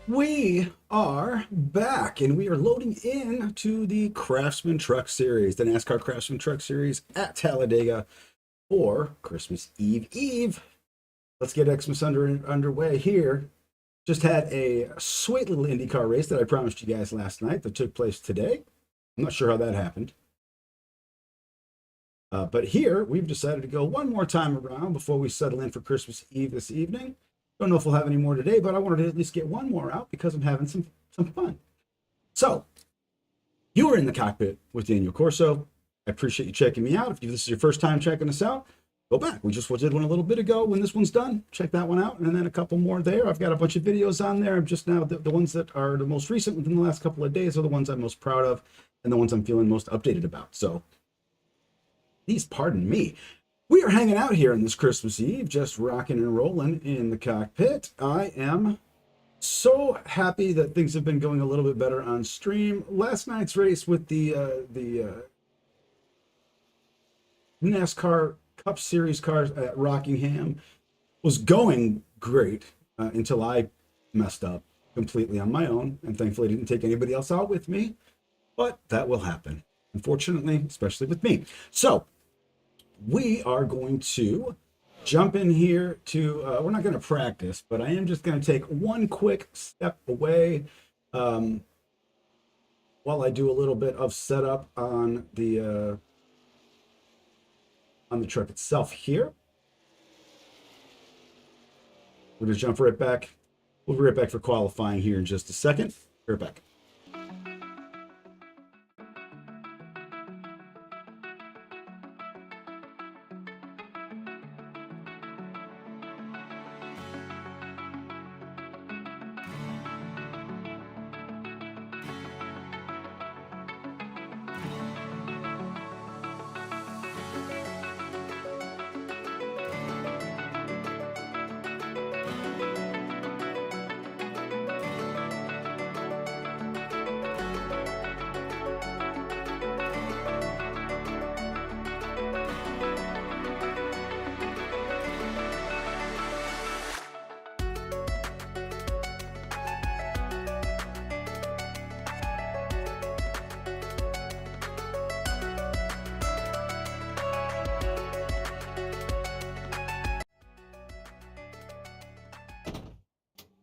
We are back, and we are loading in to the Craftsman Truck Series, the NASCAR Craftsman Truck Series at Talladega for Christmas Eve. Let's get Xmas underway here. Just had a sweet little IndyCar race that I promised you guys last night that took place today. I'm not sure how that happened. But here, we've decided to go one more time around before we settle in for Christmas Eve this evening. Don't know if we'll have any more today, but I wanted to at least get one more out because I'm having some fun. So, you are in the cockpit with Daniel Corso. I appreciate you checking me out. If this is your first time checking us out, go back. We just did one a little bit ago. When this one's done, check that one out, and then a couple more there. I've got a bunch of videos on there. I'm just now, the ones that are the most recent within the last couple of days are the ones I'm most proud of and the ones I'm feeling most updated about. So, please pardon me. We are hanging out here on this Christmas Eve, just rocking and rolling in the cockpit. I am so happy that things have been going a little bit better on stream. Last night's race with the NASCAR Cup Series cars at Rockingham was going great until I messed up completely on my own, and thankfully I didn't take anybody else out with me, but that will happen, unfortunately, especially with me. So, we are going to jump in here to, we're not going to practice, but I am just going to take one quick step away while I do a little bit of setup on the truck itself here. We're going to jump right back. We'll be right back for qualifying here in just a second. Be right back.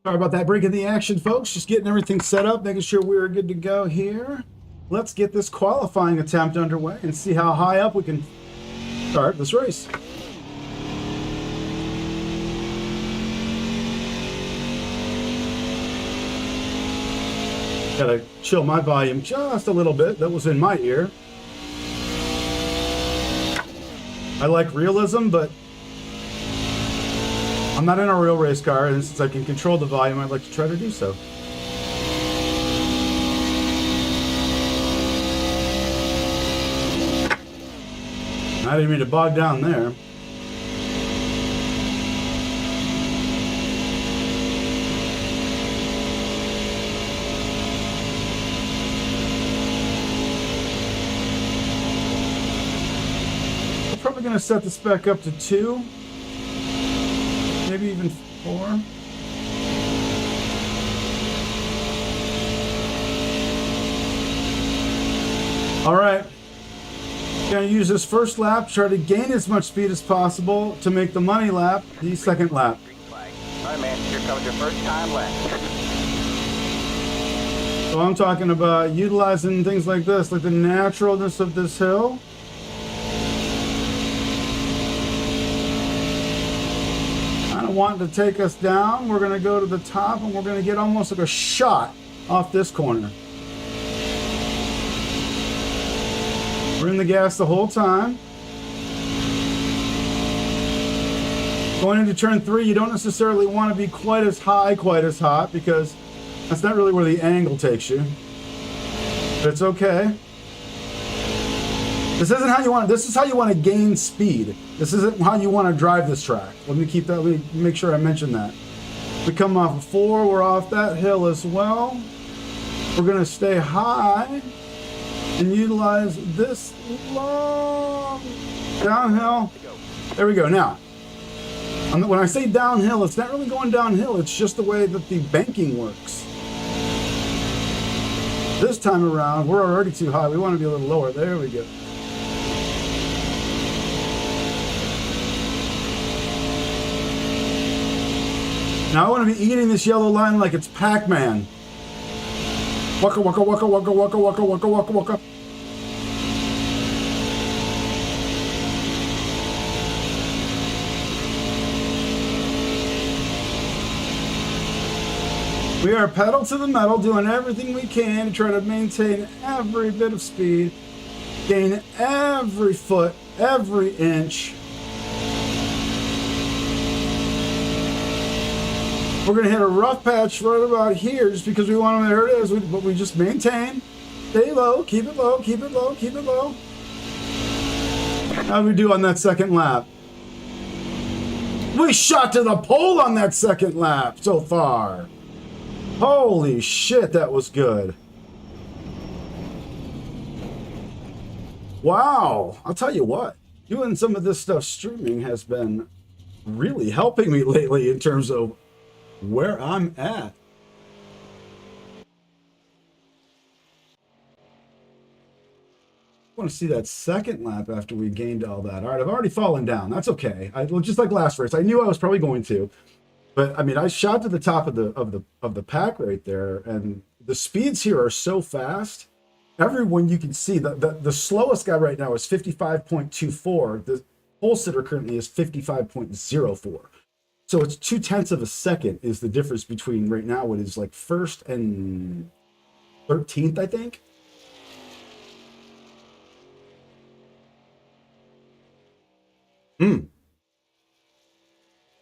Sorry about that break in the action, folks. Just getting everything set up, making sure we're good to go here. Let's get this qualifying attempt underway and see how high up we can start this race. Gotta chill my volume just a little bit. That was in my ear. I like realism, but I'm not in a real race car, and since I can control the volume, I'd like to try to do so. I didn't mean to bog down there. I'm probably going to set the spec up to 2. Maybe even 4. All right. Gonna use this first lap, try to gain as much speed as possible to make the money lap the second lap. All right, man, here comes your first time lap. So I'm talking about utilizing things like this, like the naturalness of this hill. Kind of wanting to take us down. We're gonna go to the top and we're gonna get almost like a shot off this corner. We're in the gas the whole time. Going into turn 3, you don't necessarily want to be quite as high, quite as hot, because that's not really where the angle takes you. But it's okay. This isn't how you want. This is how you want to gain speed. This isn't how you want to drive this track. Let me keep that. Let me make sure I mention that. We come off of 4. We're off that hill as well. We're gonna stay high and utilize this long downhill. There we go. Now, when I say downhill, it's not really going downhill. It's just the way that the banking works. This time around, we're already too high. We want to be a little lower. There we go. Now I want to be eating this yellow line like it's Pac-Man. Waka waka waka waka waka waka waka waka waka. We are pedal to the metal, doing everything we can to try to maintain every bit of speed, gain every foot, every inch. We're going to hit a rough patch right about here just because we want to, there it is, but we just maintain. Stay low, keep it low, keep it low, keep it low. How do we do on that second lap? We shot to the pole on that second lap so far. Holy shit, that was good. Wow, I'll tell you what, doing some of this stuff streaming has been really helping me lately in terms of where I'm at. I want to see that second lap after we gained all that. All right, I've already fallen down. That's okay. Just like last race, I knew I was probably going to, but I mean, I shot to the top of the pack right there, and the speeds here are so fast. Everyone you can see the slowest guy right now is 55.24. The pole sitter currently is 55.04. So it's 0.2 of a second is the difference between right now what is like 1st and 13th, I think.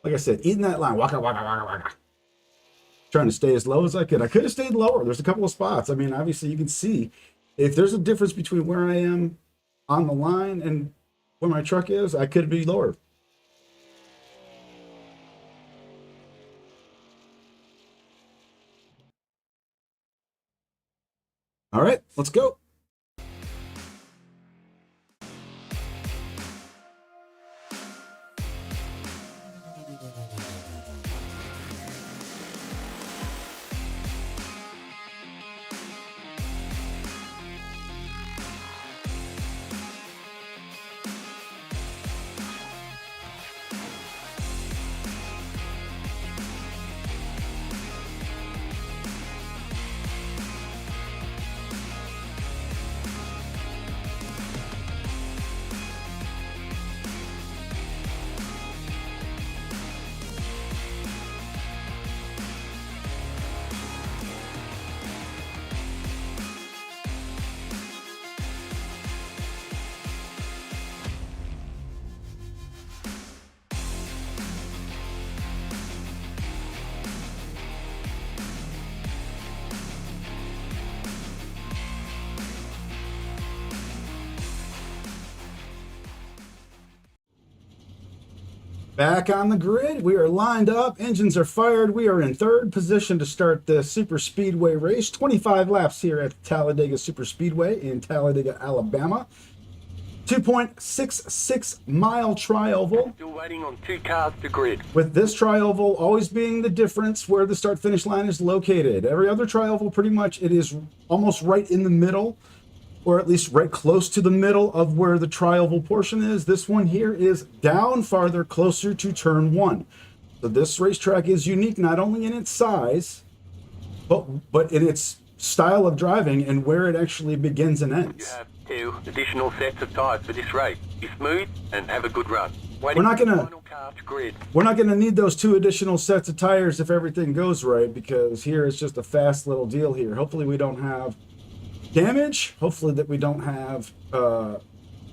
Like I said, eating that line, waka waka waka waka. Trying to stay as low as I could. I could have stayed lower. There's a couple of spots. I mean, obviously you can see if there's a difference between where I am on the line and where my truck is, I could be lower. All right, let's go. Back on the grid, we are lined up, engines are fired, we are in 3rd position to start the Super Speedway race. 25 laps here at Talladega Super Speedway in Talladega, Alabama. 2.66 mile tri-oval. Still waiting on 2 cars to grid. With this tri-oval always being the difference where the start finish line is located. Every other tri-oval, pretty much, it is almost right in the middle, or at least right close to the middle of where the tri-oval portion is. This one here is down farther, closer to turn 1. So this racetrack is unique not only in its size, but in its style of driving and where it actually begins and ends. You have 2 additional sets of tires for this race. Be smooth and have a good run. We're not gonna need those 2 additional sets of tires if everything goes right, because here it's just a fast little deal here. Hopefully we don't have damage, hopefully that we don't have a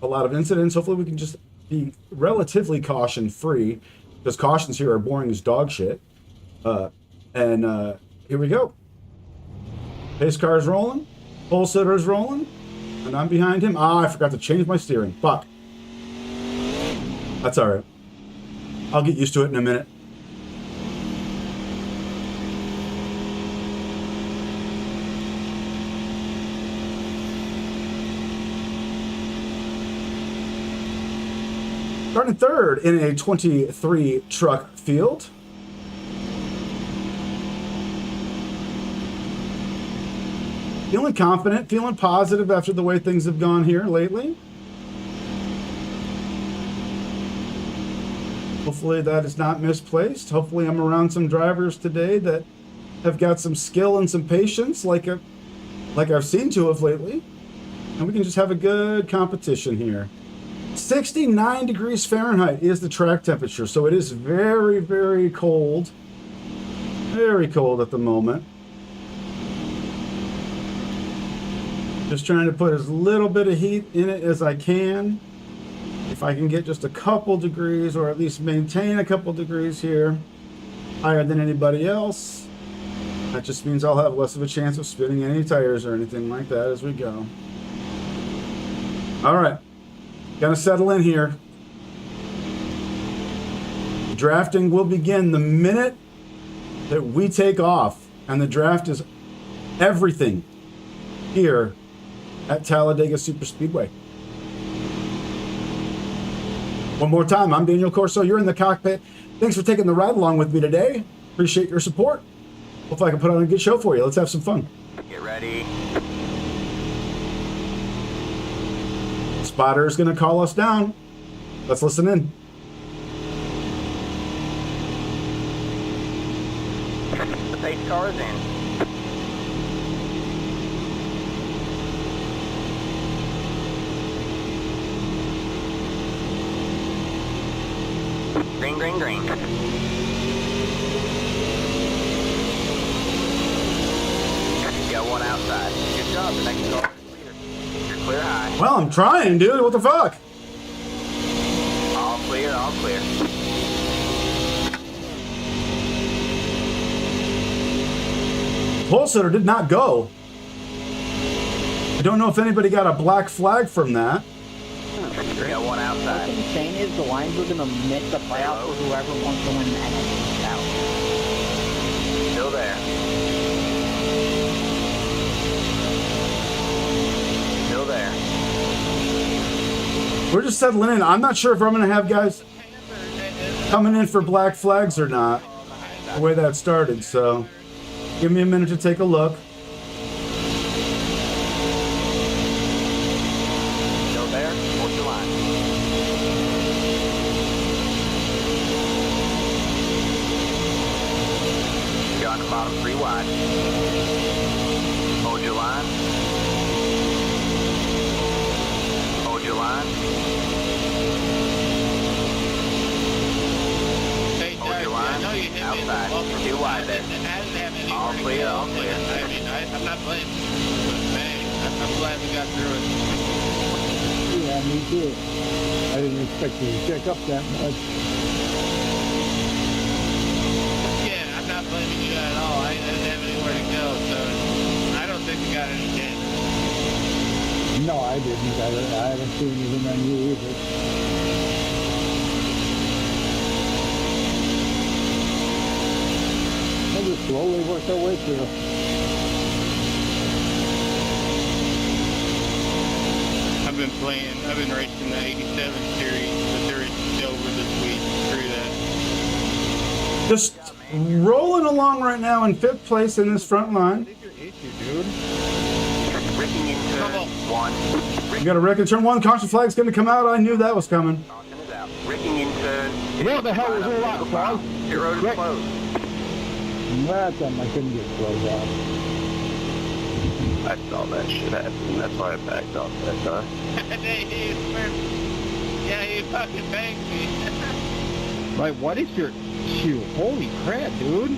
lot of incidents. Hopefully we can just be relatively caution free because cautions here are boring as dog shit. And here we go. Pace car is rolling. Pole sitter is rolling. And I'm behind him. Ah, I forgot to change my steering. Fuck. That's all right. I'll get used to it in a minute. Starting third in a 23 truck field. Feeling confident, feeling positive after the way things have gone here lately. Hopefully that is not misplaced. Hopefully I'm around some drivers today that have got some skill and some patience like I've seen to have lately. And we can just have a good competition here. 69 degrees Fahrenheit is the track temperature, so it is very, very cold. Very cold at the moment. Just trying to put as little bit of heat in it as I can. If I can get just a couple degrees, or at least maintain a couple degrees here, higher than anybody else, that just means I'll have less of a chance of spinning any tires or anything like that as we go. All right. Gotta settle in here. Drafting will begin the minute that we take off, and the draft is everything here at Talladega Super Speedway. One more time, I'm Daniel Corso. You're in the cockpit. Thanks for taking the ride along with me today. Appreciate your support. Hopefully I can put on a good show for you. Let's have some fun. Get ready. Spotter is going to call us down. Let's listen in. The pace car is in. Green, green, green. Got one outside. Good job. The next car is clear. You're clear high. Well, I'm trying, dude. What the fuck? All clear, all clear. Pole sitter did not go. I don't know if anybody got a black flag from that. Got one outside. What's insane is the lines are gonna miss the playoff for whoever wants to win the NFC South. Still there. Still there. We're just settling in. I'm not sure if I'm going to have guys coming in for black flags or not, the way that started. So give me a minute to take a look. Still there. Hold your line. You're on the bottom 3 wide. Hold your line. Hold your line. Hey, Hold your Doug, line. I know you hit me in the Outside. bumper. Too wide there. I didn't have any All warning clear, bells all clear. there. I mean, I'm not blaming you, but man, I'm glad we got through it. Yeah, me too. I didn't expect you to check up that much. Yeah, I'm not blaming you at all. I didn't have anywhere to go, so I don't think we got any damage. No, I didn't. I haven't seen anything on you either. We'll just slowly work our way through. I've been racing the 87 series, the series silver this week. Through that. Just rolling along right now in 5th place in this front line. What's your issue, dude? Ricking in turn Come on. 1. We got a wreck in turn 1. Caution flag's going to come out. I knew that was coming. Caution is out. Ricking in turn. What the hell was all that, Claus? Pit road is Rick. closed. That time I couldn't get closed off. I saw that shit happen. That's why I backed off that time. Yeah, he fucking banged me. Like, what is your issue? Holy crap, dude.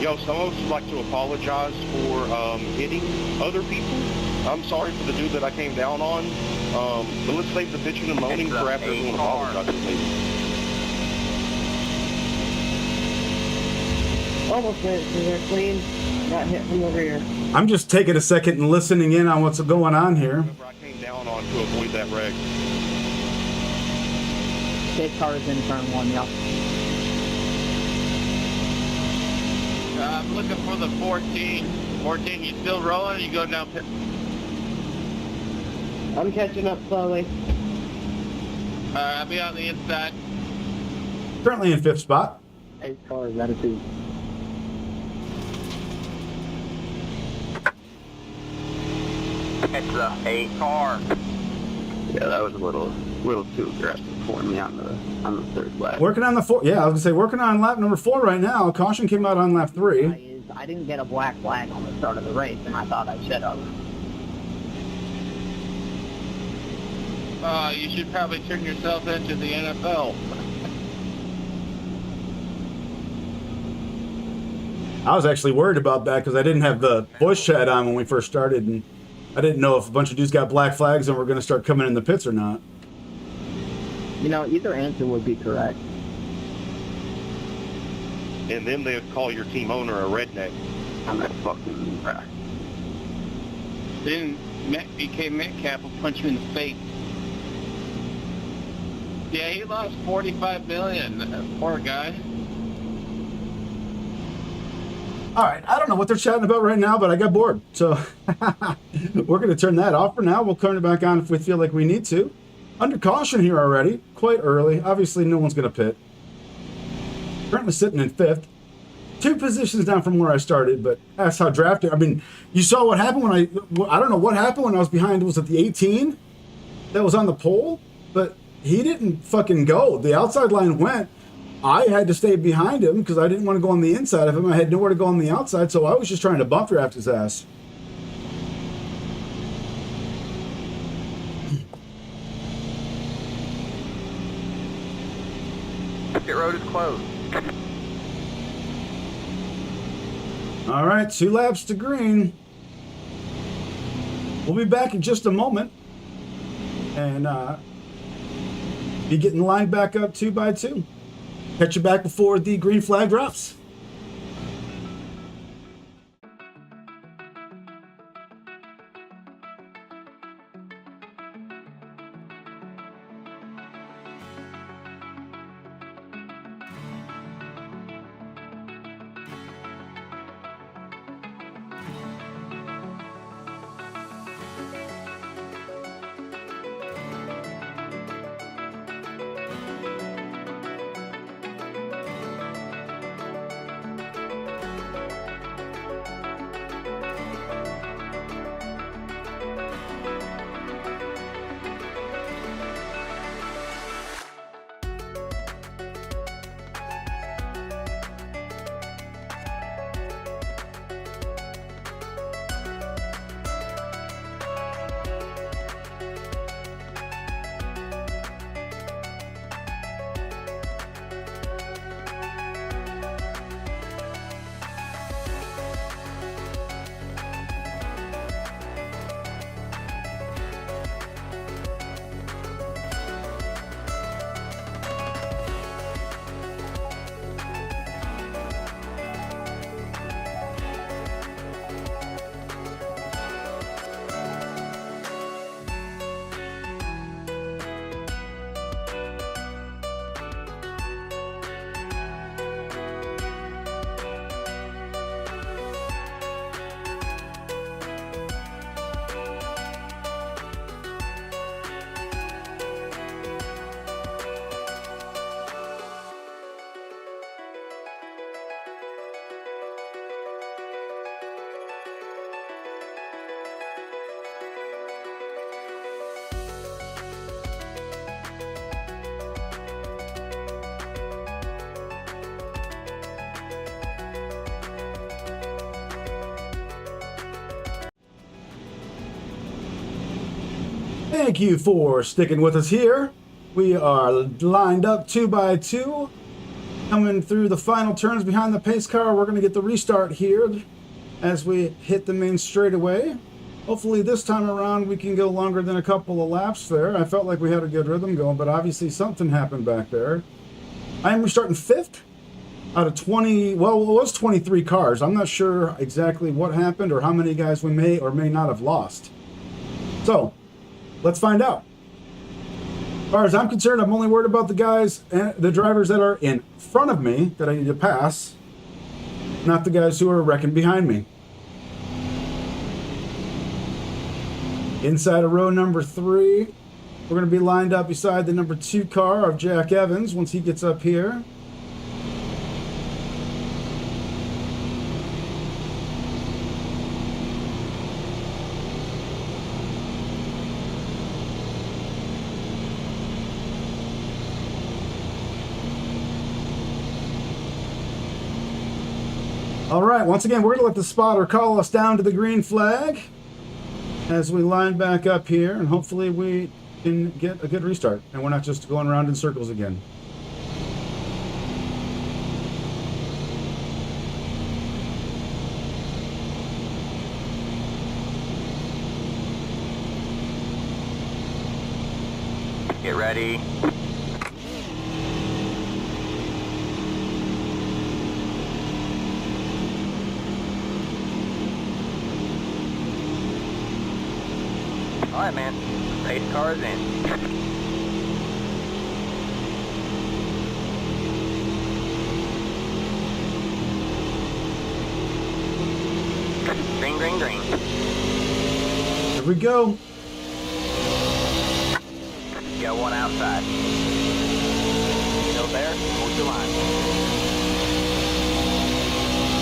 Yo, some of us would like to apologize for hitting other people. I'm sorry for the dude that I came down on. But let's save the bitching and moaning It's for a after everyone car. apologizes, maybe. Almost went through there clean. Got hit from the rear. I'm just taking a second and listening in on what's going on here. Whoever I came down on to avoid that wreck. His car is in turn one, y'all. I'm looking for the 14. 14, you still rolling? Or you go down pit? I'm catching up slowly. I'll be on the inside. Currently in 5th spot. His car is attitude. It's a car. Yeah, that was a little too aggressive for me on the third lap. Working on the 4. Yeah, I was going to say, working on lap number 4 right now. Caution came out on lap 3. I didn't get a black flag on the start of the race, and I thought I should have. You should probably turn yourself into the NFL. I was actually worried about that because I didn't have the voice chat on when we first started, and I didn't know if a bunch of dudes got black flags and were going to start coming in the pits or not. You know, either answer would be correct. And then they'd call your team owner a redneck on that fucking track. Then BK Metcalf will punch you in the face. Yeah, he lost $45 million. That poor guy. All right, I don't know what they're chatting about right now, but I got bored. So we're going to turn that off for now. We'll turn it back on if we feel like we need to. Under caution here already, quite early. Obviously, no one's going to pit. Currently sitting in 5th. 2 positions down from where I started, but that's how drafted. I mean, you saw what happened when I don't know what happened when I was behind. Was it the 18 that was on the pole? But he didn't fucking go. The outside line went. I had to stay behind him because I didn't want to go on the inside of him. I had nowhere to go on the outside, so I was just trying to bump draft his ass. Pit road is closed. All right, 2 laps to green. We'll be back in just a moment and be getting lined back up 2 by 2. Catch you back before the green flag drops. Thank you for sticking with us here. We are lined up 2 by 2. Coming through the final turns behind the pace car. We're going to get the restart here as we hit the main straightaway. Hopefully this time around we can go longer than a couple of laps there. I felt like we had a good rhythm going, but obviously something happened back there. I am restarting 5th out of 20, well, it was 23 cars. I'm not sure exactly what happened or how many guys we may or may not have lost. So, let's find out. As far as I'm concerned, I'm only worried about the guys and the drivers that are in front of me that I need to pass, not the guys who are wrecking behind me. Inside of row number 3, we're going to be lined up beside the number 2 car of Jack Evans once he gets up here. All right, once again, we're going to let the spotter call us down to the green flag as we line back up here, and hopefully we can get a good restart and we're not just going around in circles again. Get ready. All right, man. Pace cars in. Green, green, green. Here we go. Got one outside. Still there? Hold your line.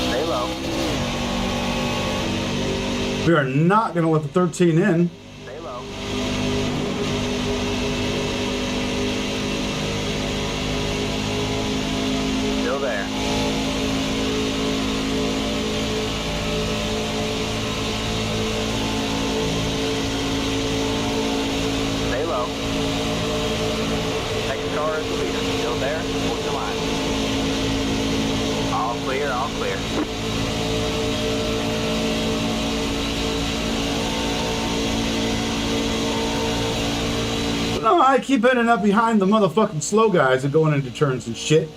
Stay low. We are not going to let the 13 in. Stay low. Still there. Stay low. Next car is the leader. Still there? Hold your line. All clear, all clear. No, I keep ending up behind the motherfucking slow guys and going into turns and shit.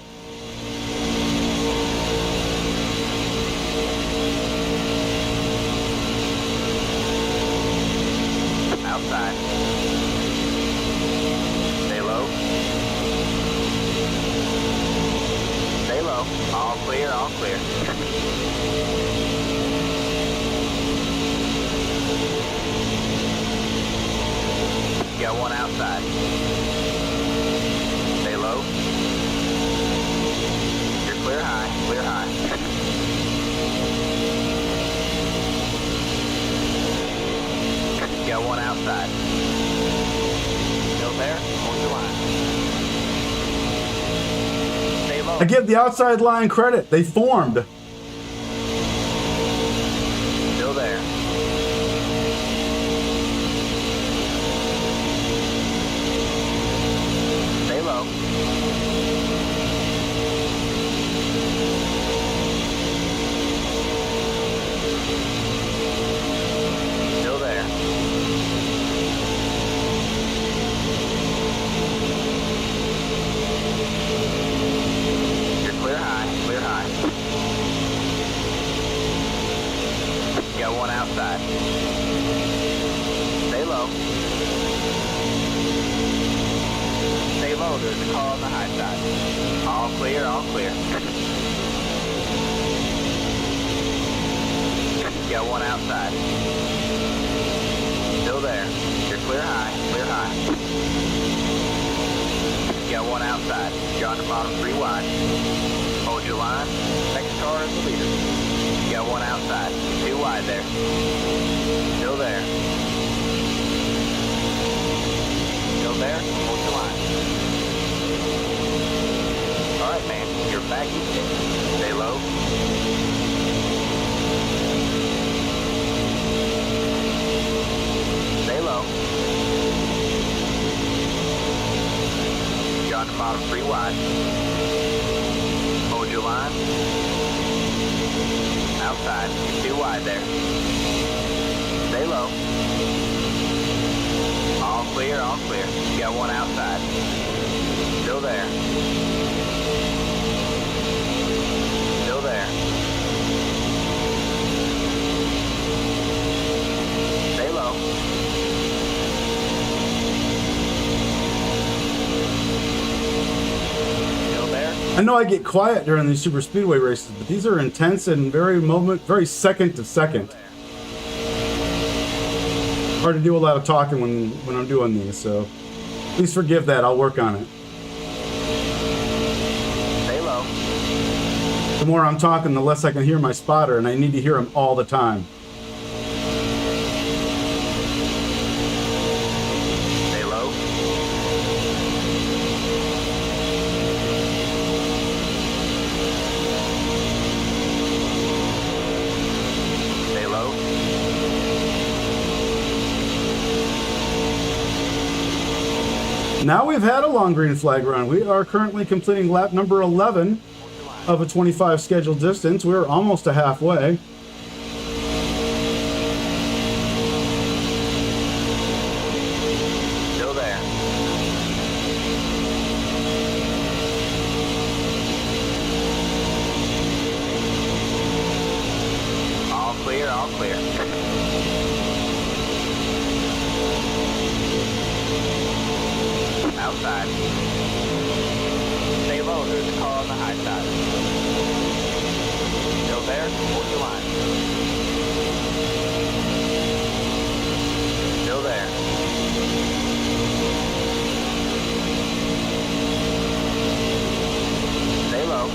Outside. Stay low. Stay low. All clear, all clear. Got one outside. Stay low. You're clear high, clear high. Got one outside. Still there? Hold your line. Stay low. I give the outside line credit. They formed. Still there. Stay low. Still there. You're clear high, clear high. Got one outside. Stay low. Stay low, there's a car on the high side. All clear, all clear. Got one outside. Still there. You're clear high, clear high. Got one outside. You're on the bottom 3 wide. Hold your line. Next car is the leader. Got one outside. 2 wide there. Still there. Still there. Hold your line. Alright, man. You're back easy. Stay low. Stay low. You're on the bottom 3 wide. Hold your line. Outside. 2 wide there. Stay low. All clear, all clear. You got one outside. Still there. Still there. Stay low. Still there. I know I get quiet during these super speedway races, but these are intense and very second to second. Hard to do a lot of talking when I'm doing these, so please forgive that. I'll work on it. Stay low. The more I'm talking, the less I can hear my spotter, and I need to hear him all the time. Stay low. Stay low. Now we've had a long green flag run. We are currently completing lap number 11 of a 25 scheduled distance. We're almost to halfway. Still there. All clear, all clear. Outside. Stay low, there's a car on the high side. Still there, hold your line. Still there. Stay low.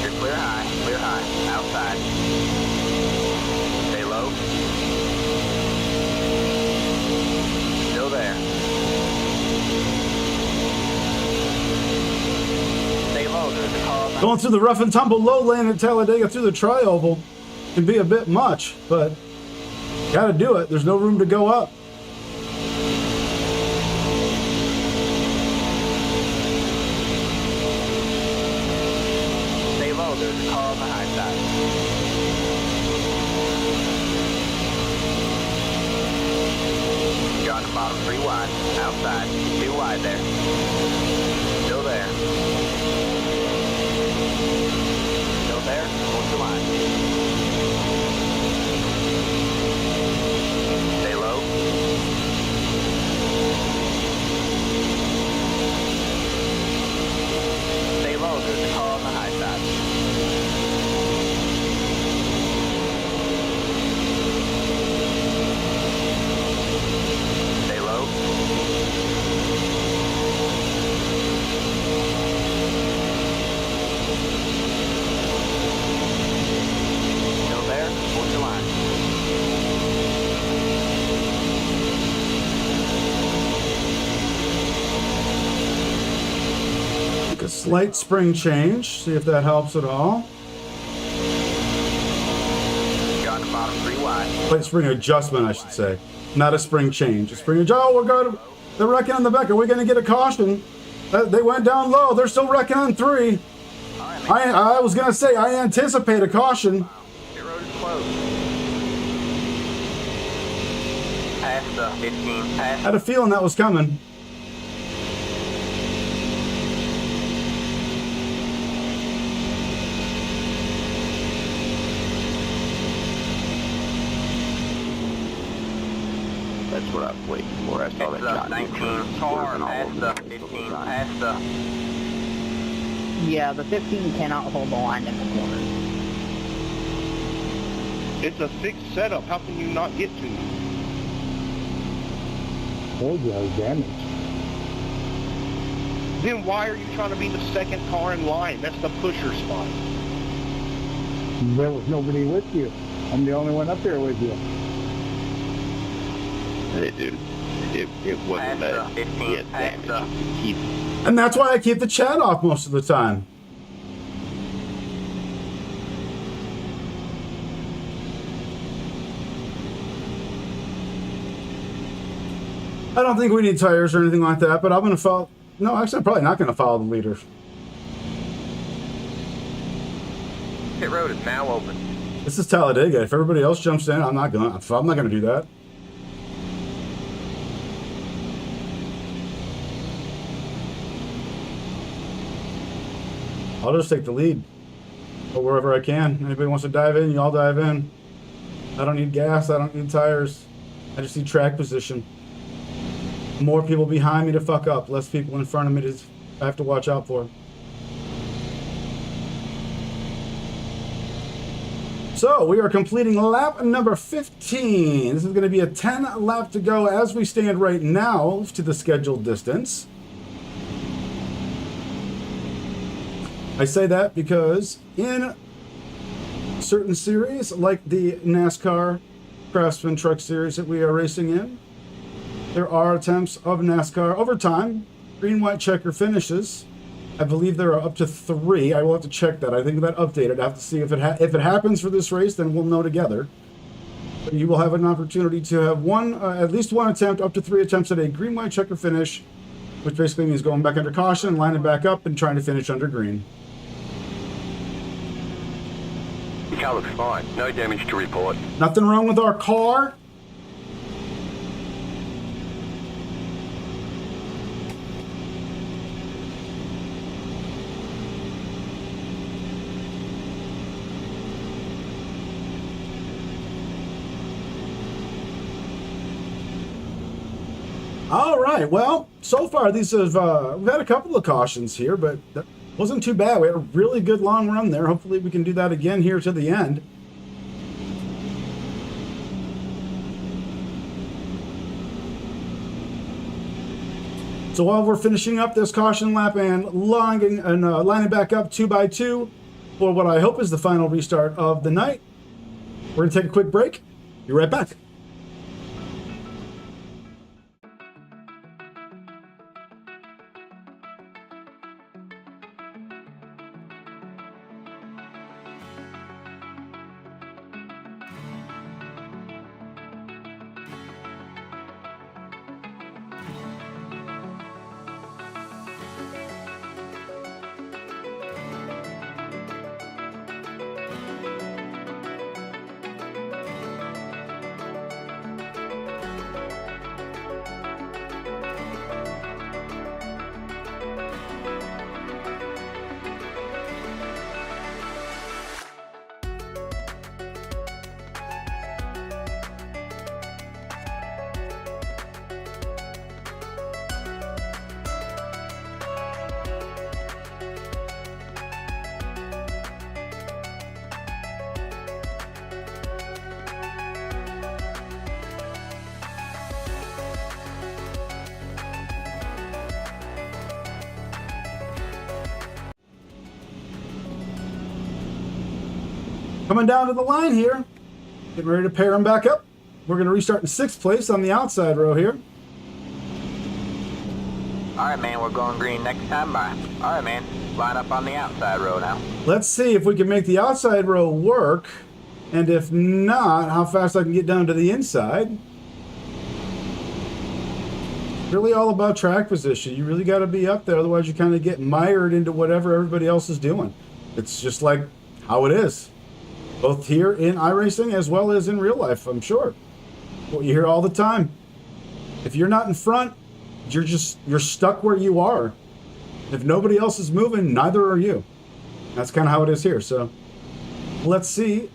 You're clear high, outside. Stay low. Still there. Stay low, there's a car on the Going through the rough and tumble low lane at Talladega through the tri-oval can be a bit much, but gotta do it. There's no room to go up. Stay low, there's a car on the high side. You're on the bottom 3 wide, outside, 2 wide there. Still there. Still there, hold your line. Stay low. Stay low, there's a car on the high side. Stay low. Still there, hold your line. Take a slight spring change, see if that helps at all. You're on the bottom 3 wide. Slight spring adjustment, I should say. Not a spring change. A spring adjustment. Oh, we're going to... They're wrecking on the back. Are we going to get a caution? They went down low. They're still wrecking on 3. I was going to say, I anticipate a caution. Your road is closed. Past the 15, I past. had a feeling that was coming. That's what I was waiting for. I saw that It's up shot. 19, car, past the 15, past the. Yeah, the 15 cannot hold the line in the corner. It's a fixed setup. How can you not get to me? Told you I was damaged. Then why are you trying to be the second car in line? That's the pusher spot. There was nobody with you. I'm the only one up there with you. Hey, dude, it wasn't Past that. the 15, He had past the. damage. He And that's why I keep the chat off most of the time. I don't think we need tires or anything like that, but I'm going to follow... No, actually, I'm probably not going to follow the leaders. Pit road is now open. This is Talladega. If everybody else jumps in, I'm not gonna do that. I'll just take the lead. Go wherever I can. Anybody wants to dive in, y'all dive in. I don't need gas, I don't need tires. I just need track position. More people behind me to fuck up, less people in front of me to I have to watch out for. So we are completing lap number 15. This is going to be a 10 lap to go as we stand right now to the scheduled distance. I say that because in certain series, like the NASCAR Craftsman Truck Series that we are racing in, there are attempts of NASCAR over time, green, white, checker finishes. I believe there are up to 3. I will have to check that. I think that updated. I have to see if it happens for this race, then we'll know together. But you will have an opportunity to have at least one attempt, up to 3 attempts at a green, white, checker finish, which basically means going back under caution, lining back up, and trying to finish under green. The car looks fine. No damage to report. Nothing wrong with our car. All right, well, so far these have we've had a couple of cautions here, but that wasn't too bad. We had a really good long run there. Hopefully we can do that again here to the end. So while we're finishing up this caution lap and lining back up 2 by 2 for what I hope is the final restart of the night, we're gonna take a quick break. Be right back. Coming down to the line here. Getting ready to pair them back up. We're going to restart in 6th place on the outside row here. All right, man, we're going green next time by. All right, man, line up on the outside row now. Let's see if we can make the outside row work. And if not, how fast I can get down to the inside. Really all about track position. You really got to be up there. Otherwise, you kind of get mired into whatever everybody else is doing. It's just like how it is. Both here in iRacing as well as in real life, I'm sure. What you hear all the time. If you're not in front, you're stuck where you are. If nobody else is moving, neither are you. That's kind of how it is here. So let's see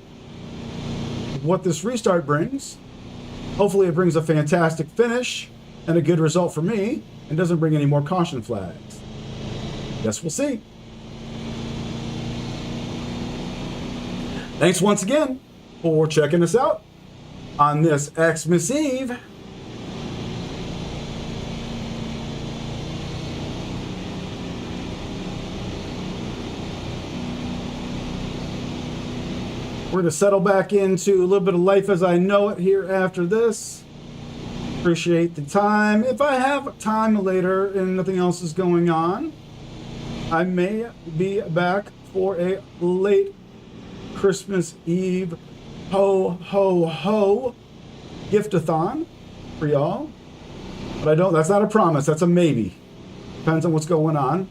what this restart brings. Hopefully it brings a fantastic finish and a good result for me and doesn't bring any more caution flags. Guess we'll see. Thanks once again for checking us out on this Xmas Eve. We're going to settle back into a little bit of life as I know it here after this. Appreciate the time. If I have time later and nothing else is going on, I may be back for a late Christmas Eve ho ho ho gift-a-thon for y'all. But that's not a promise, that's a maybe. Depends on what's going on.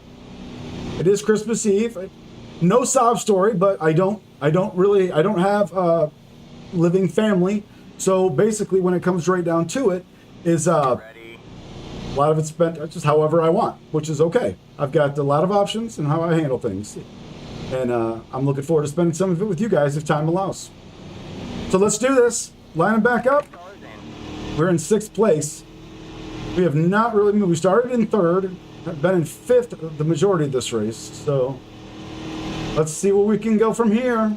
It is Christmas Eve. No sob story, but I don't have a living family. So basically, when it comes right down to it, is Ready. a lot of it's spent just however I want, which is okay. I've got a lot of options and how I handle things. And I'm looking forward to spending some of it with you guys if time allows. So let's do this. Line them back up. Cars in. We're in 6th place. We have not really moved. We started in 3rd, have been in 5th the majority of this race. So let's see where we can go from here.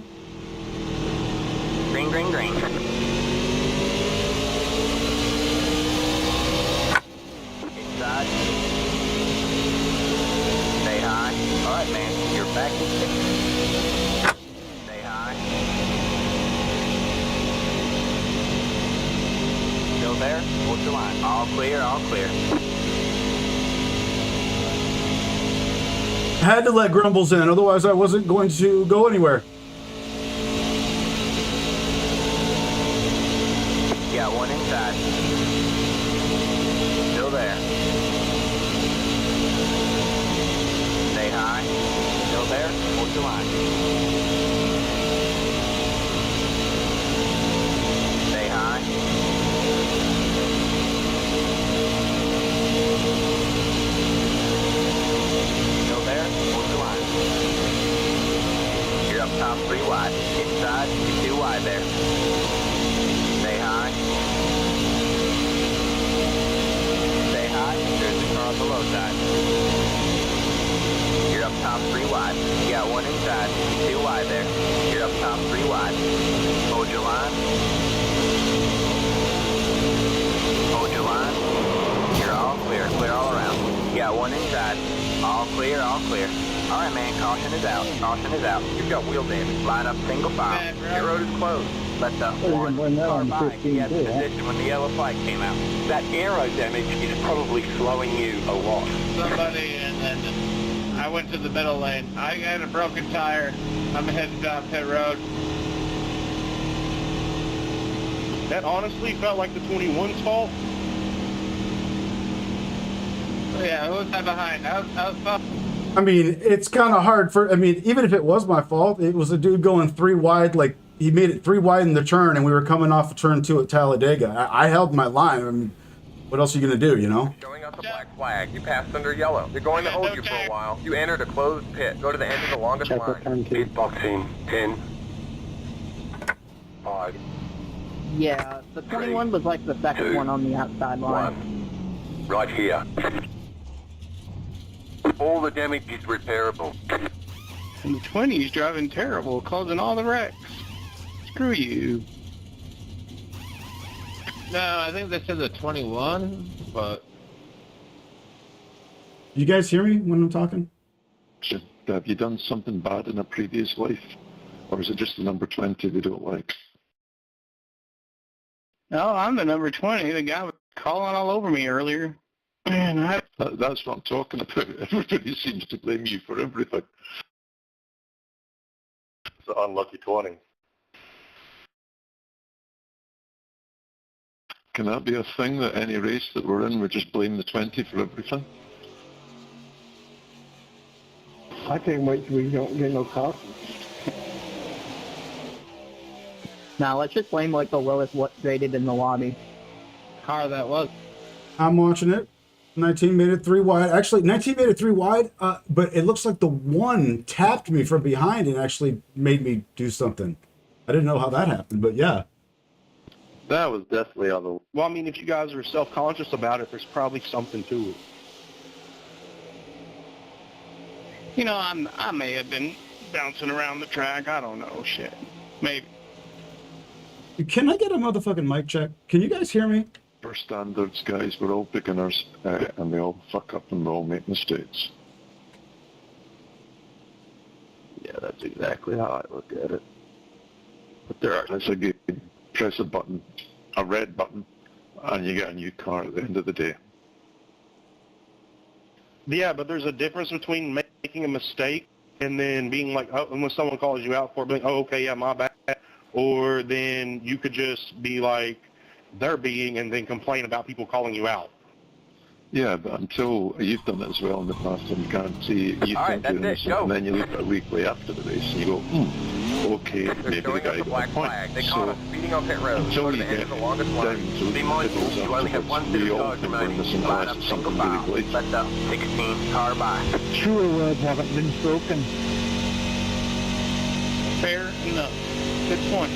Green, green, green. Inside. Stay high. All right, man. You're back in 6th. Stay high. Still there? Hold your line. All clear, all clear. Had to let Grumbles in, otherwise I wasn't going to go anywhere. Got one inside. Still there. Stay high. Still there? Hold your line. Stay high. Still there? Hold your line. You're up top 3 wide. Inside, you're 2 wide there. Stay high. Stay high. There's the car on the low side. You're up top 3 wide. You got 1 inside. 2 wide there. You're up top 3 wide. Hold your line. Hold your line. You're all clear. Clear all around. You got 1 inside. All clear, all clear. All right, man. Caution is out. Caution is out. You've got wheel damage. Line up single file. Your road is closed. Let the Well, you can blame that car on by. 15 He had the too, huh? position when the yellow flag came out. That aero damage is probably slowing you a lot. Somebody, and then I went to the middle lane. I got a broken tire. I'm heading down pit road. That honestly felt like the 21's fault. Oh, yeah, who was that behind? I was fine. I mean, it's kind of hard for, I mean, even if it was my fault, it was a dude going 3 wide, like, he made it 3 wide in the turn, and we were coming off of turn 2 at Talladega. I held my line. I mean, what else are you going to do, you know? Showing up the black flag. You passed under yellow. They're going to hold you for a while. You entered a closed pit. Go to the end of the longest Check what turn line. 2. Speed boxing. 10. 5. Yeah, the 21 was like the second 2, one on the outside line. 1. Right here. All the damage is repairable. And the 20's driving terrible, causing all the wrecks. Screw you. No, I think this is a 21, but You guys hear me when I'm talking? Have you done something bad in a previous life? Or is it just the number 20 they don't like? No, I'm the number 20. The guy was calling all over me earlier. Man, That's what I'm talking about. Everybody seems to blame you for everything. It's an unlucky 20. Can that be a thing that any race that we're in, we just blame the 20 for everything? I can't wait till we don't get no coffee. Now let's just blame like the lowest rated in the lobby. car that was. I'm watching it. 19 made it 3 wide. Actually, 19 made it 3 wide, but it looks like the 1 tapped me from behind and actually made me do something. I didn't know how that happened, but yeah. That was definitely on the... well, I mean, if you guys are self-conscious about it, there's probably something to it. You know, I may have been bouncing around the track. I don't know. Shit. Maybe. Can I get a motherfucking mic check? Can you guys hear me? For standards, guys, we're all beginners, and we all fuck up and we all make mistakes. Yeah, that's exactly how I look at it. But there are... It's a game. Press a button, a red button, and you get a new car at the end of the day. Yeah, but there's a difference between making a mistake and then being like, oh, and when someone calls you out for it, being, oh, okay, yeah, my bad. Or then you could just be like, they're being, and then complain about people calling you out. Yeah, but until you've done it as well in the past, and you can't see you All right, think doing that's this, it, go. and then you look at a replay after the race and you go, okay, They're maybe the showing guy us the got a black point. flag. They caught So us speeding on pit road. until Go to you the end get of the longest down line. to Be the mindful, middles you only have one afterwards, set we of all cars can burn remaining. this and Line realize up it's single something really file. blatant. Let the 16 car by. Truer words haven't been spoken. Fair enough. Good point.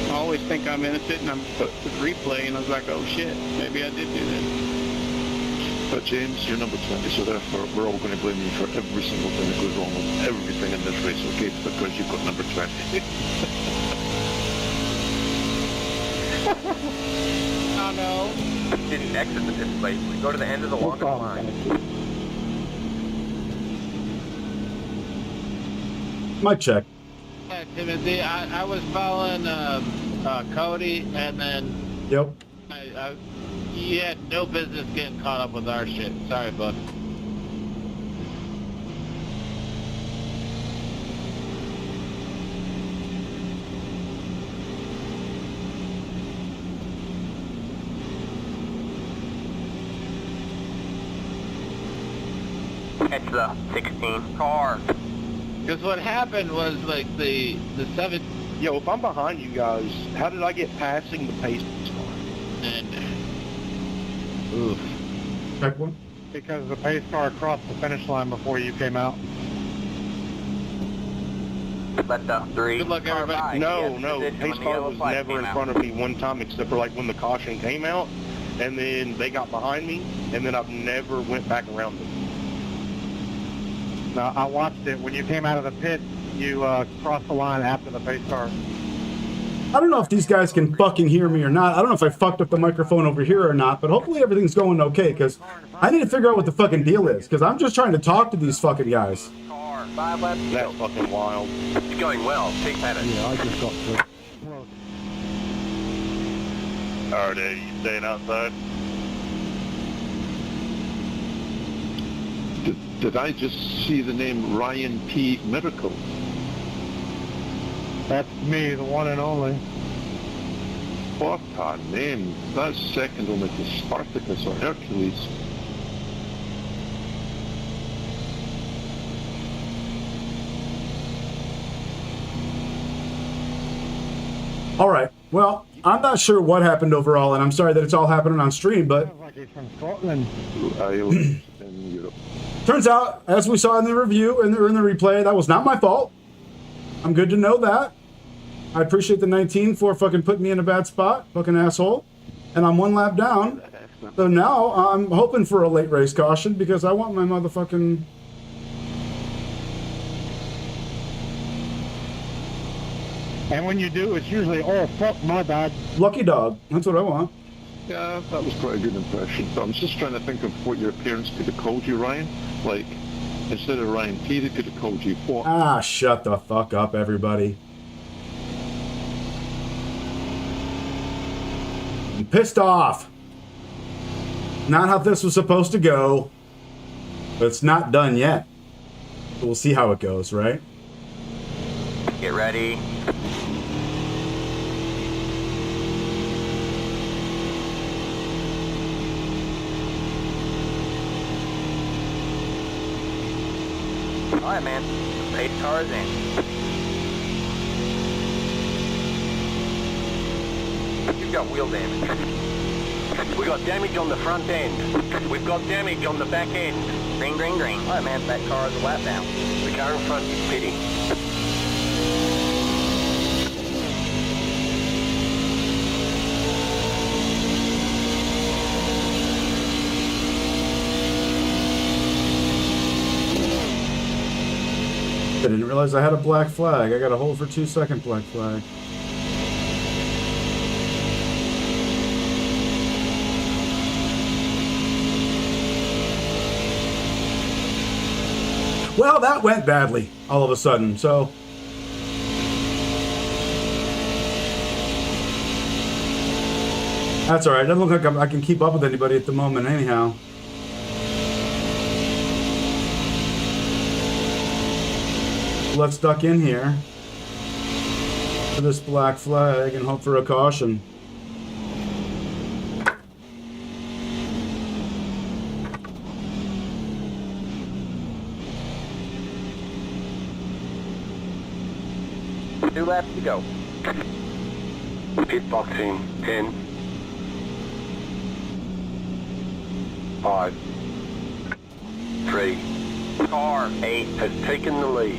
I always think I'm innocent, and I'm put to the replay, and I was like, oh shit, maybe I did do that. But James, you're number 20, so therefore we're all going to blame you for every single thing that goes wrong with everything in this race, okay? Because you've got number 20. Oh no. Didn't exit the pit place. We go to the end of the longest line. Mic check. Yeah, Timothy, I was following Cody, and then Yep. you had no business getting caught up with our shit. Sorry, bud. It's the 16 Car. Because what happened was, like, the 7... Yo, if I'm behind you guys, how did I get passing the pace car? And... Oof. Check one. Because the pace car crossed the finish line before you came out. Let the 3 Good luck, car everybody. by. No, Yes, no, position pace when the car yellow was flag never came in out. front of me one time except for like when the caution came out, and then they got behind me, and then I've never went back around them. Now, I watched it. When you came out of the pit, you crossed the line after the pace car. I don't know if these guys can fucking hear me or not. I don't know if I fucked up the microphone over here or not, but hopefully everything's going okay, because I need to figure out what the fucking deal is, because I'm just trying to talk to these fucking guys. Car 5 left. That's fucking wild. It's going well. Take that. Yeah, I just got to... Alright, you staying outside? Did I just see the name Ryan P. Miracle? That's me, the one and only. What a name. That's second only to Spartacus or Hercules. All right. Well, I'm not sure what happened overall, and I'm sorry that it's all happening on stream, but Sounds like he's from Scotland. Ireland in Europe. turns out, as we saw in the review and in the replay, that was not my fault. I'm good to know that. I appreciate the 19 for fucking putting me in a bad spot, fucking asshole. And I'm one lap down. So now I'm hoping for a late race caution because I want my motherfucking... And when you do, it's usually, oh, fuck, my bad. lucky dog. That's what I want. Yeah, that was quite a good impression. But I'm just trying to think of what your parents could have called you, Ryan. Like, instead of Ryan P, they could have called you what? Ah, shut the fuck up, everybody. I'm pissed off. Not how this was supposed to go. But it's not done yet. So we'll see how it goes, right? Get ready. All right, man. Pace car is in. You've got wheel damage. We got damage on the front end. We've got damage on the back end. Green, green, green. All right, man. That car is a lap down. The car in front is pitting. I didn't realize I had a black flag. I got a hold for 2 second black flag. Well, that went badly all of a sudden, so... That's alright. Doesn't look like I can keep up with anybody at the moment anyhow. Let's duck in here for this black flag and hope for a caution. laps to go. Pit boxing 10, 5, 3, Car 8 has taken the lead.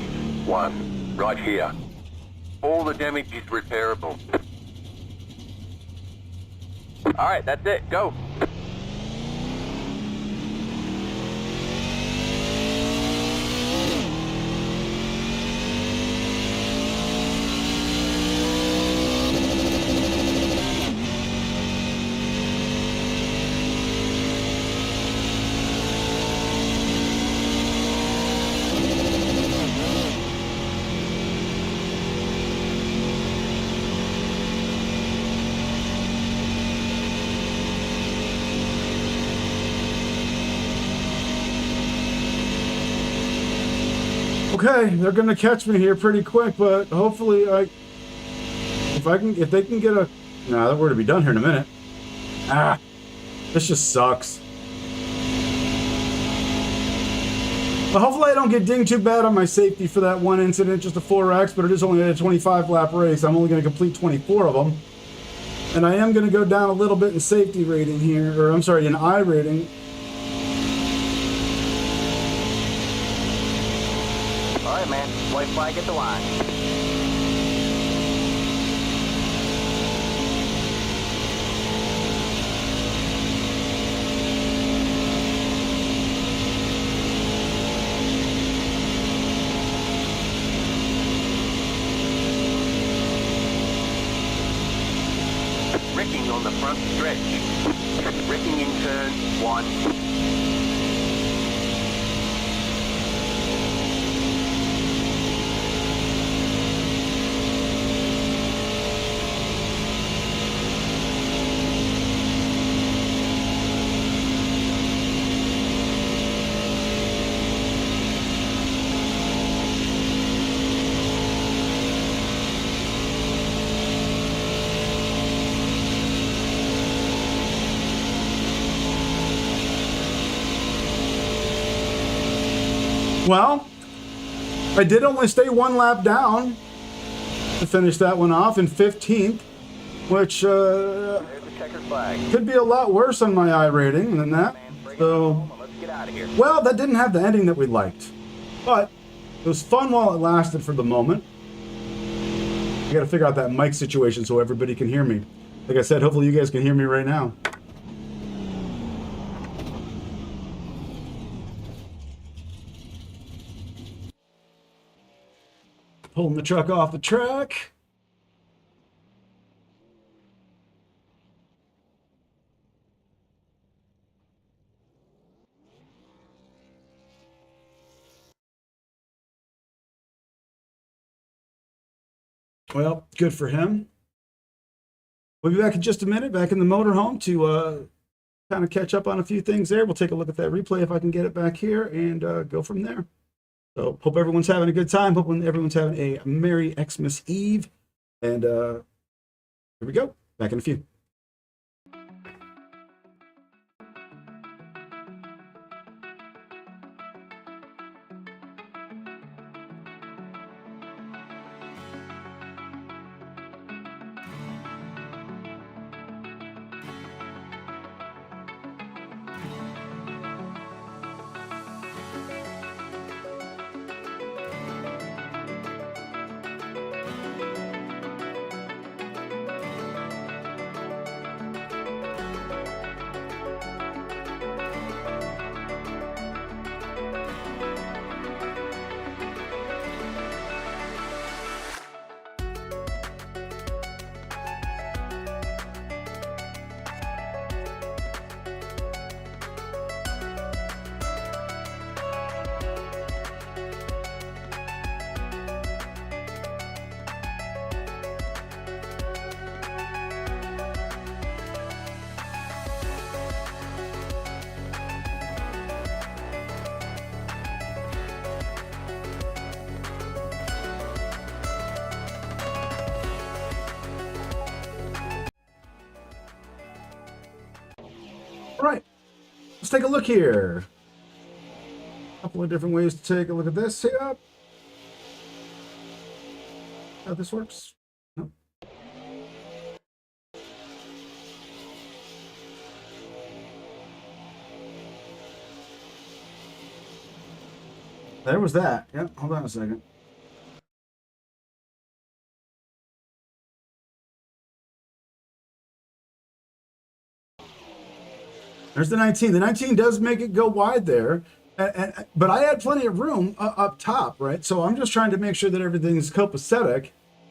1, right here. All the damage is repairable. All right, that's it. Go. Okay, they're gonna catch me here pretty quick, but hopefully if they can get a, nah, we're gonna be done here in a minute. Ah, this just sucks. But hopefully I don't get dinged too bad on my safety for that one incident, just a 4X, but it is only a 25 lap race. I'm only gonna complete 24 of them. And I am gonna go down a little bit in safety rating here, or I'm sorry, in I rating. All right, man. White flag at the line. Wrecking on the front stretch. Wrecking in turn 1. Well, I did only stay one lap down to finish that one off in 15th, which There's the checkered flag. could be a lot worse on my I rating than that. So, Let's get out of here. well, that didn't have the ending that we liked, but it was fun while it lasted for the moment. I got to figure out that mic situation so everybody can hear me. Like I said, hopefully you guys can hear me right now. Pulling the truck off the track. Well, good for him. We'll be back in just a minute, back in the motorhome to kind of catch up on a few things there. We'll take a look at that replay if I can get it back here and go from there. So hope everyone's having a good time. Hope everyone's having a Merry Xmas Eve. And here we go. Back in a few. All right, let's take a look here. A couple of different ways to take a look at this here. how this works? No. There was that. Yep, hold on a second. There's the 19. The 19 does make it go wide there, but I had plenty of room up top, right? So I'm just trying to make sure that everything's copacetic,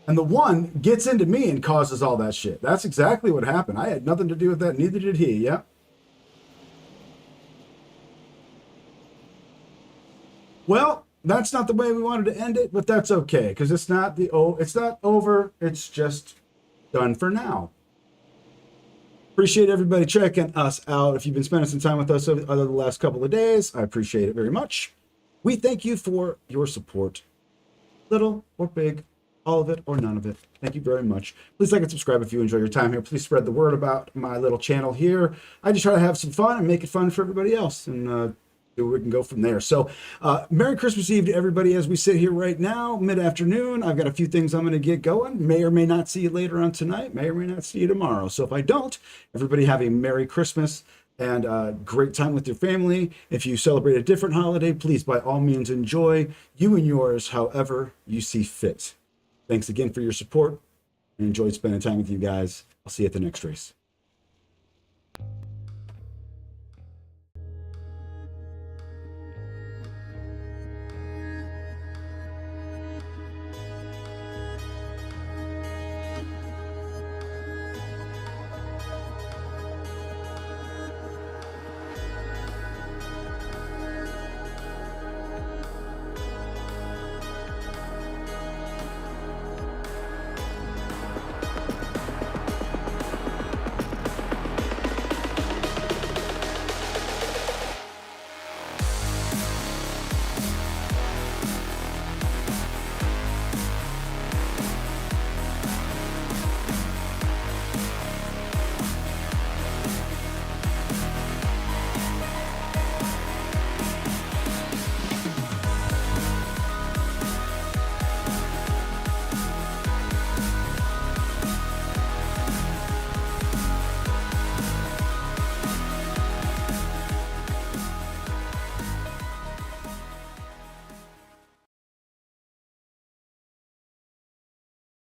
and the 1 gets into me and causes all that shit. That's exactly what happened. I had nothing to do with that. Neither did he. Yeah. Well, that's not the way we wanted to end it, but that's okay because it's not over. It's just done for now. Appreciate everybody checking us out. If you've been spending some time with us over the last couple of days, I appreciate it very much. We thank you for your support, little or big, all of it or none of it. Thank you very much. Please like and subscribe if you enjoy your time here. Please spread the word about my little channel here. I just try to have some fun and make it fun for everybody else, and we can go from there. So Merry Christmas Eve to everybody as we sit here right now, mid-afternoon. I've got a few things I'm going to get going. May or may not see you later on tonight. May or may not see you tomorrow. So if I don't, everybody have a Merry Christmas and a great time with your family. If you celebrate a different holiday, please by all means enjoy you and yours however you see fit. Thanks again for your support. I enjoyed spending time with you guys. I'll see you at the next race.